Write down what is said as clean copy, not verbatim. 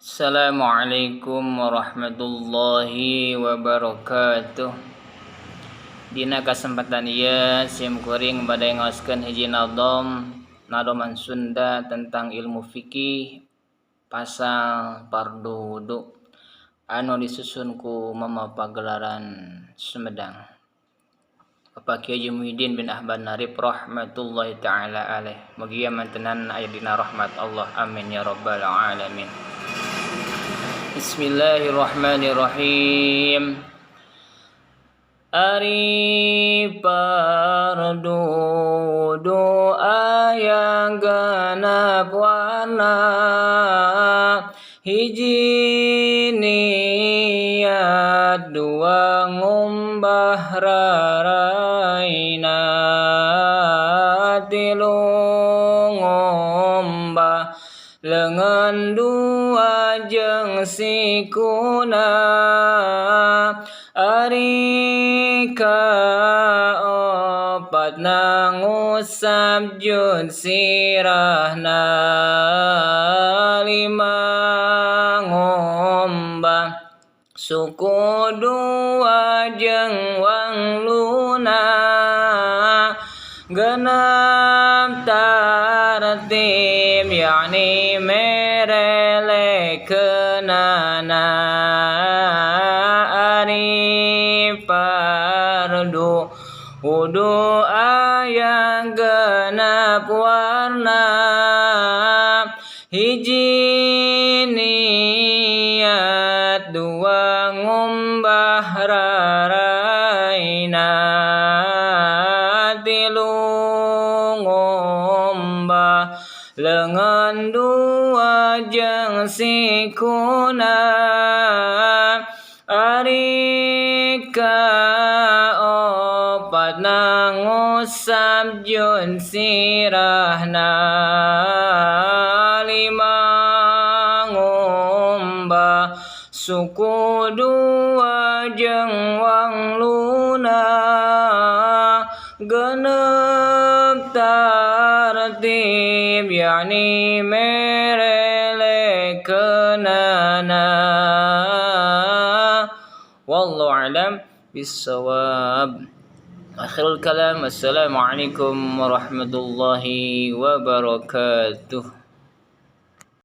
Assalamualaikum warahmatullahi wabarakatuh. Dina kesempatan ieu sim kuring bade ngaoskeun hiji nadoman Sunda tentang ilmu fikih pasal fardu wudu anu disusun ku Mama Pagelaran Sumedang. Bapak Kiai Haji Muhyiddin bin Ahmad Narib rahmatullahi taala alaih. Mugia mantenan aya dina rahmat Allah. Amin ya rabbal alamin. Bismillahirrahmanirrahim. Ari fardu doa genep warna hiji niat dua ngumbah raraina tilu ngumbah lengan dua jeung sikuna ari kaopatna ngusap jud sirahna lima ngumbah suku dua jeung wangluna genep tartib yakni merelekeunana ari fardu wudu aya genep warna hiji niat dua ngumbah raraina tilu ngumbah lengan dua jeung sikuna ari kaopatna ngusap jud sirahna lima ngumbah suku dua jeung wangluna genep tartib yakni merelekeunana. Wallahu a'lam bissawab. Akhirul kalam. Assalamualaikum warahmatullahi wabarakatuh.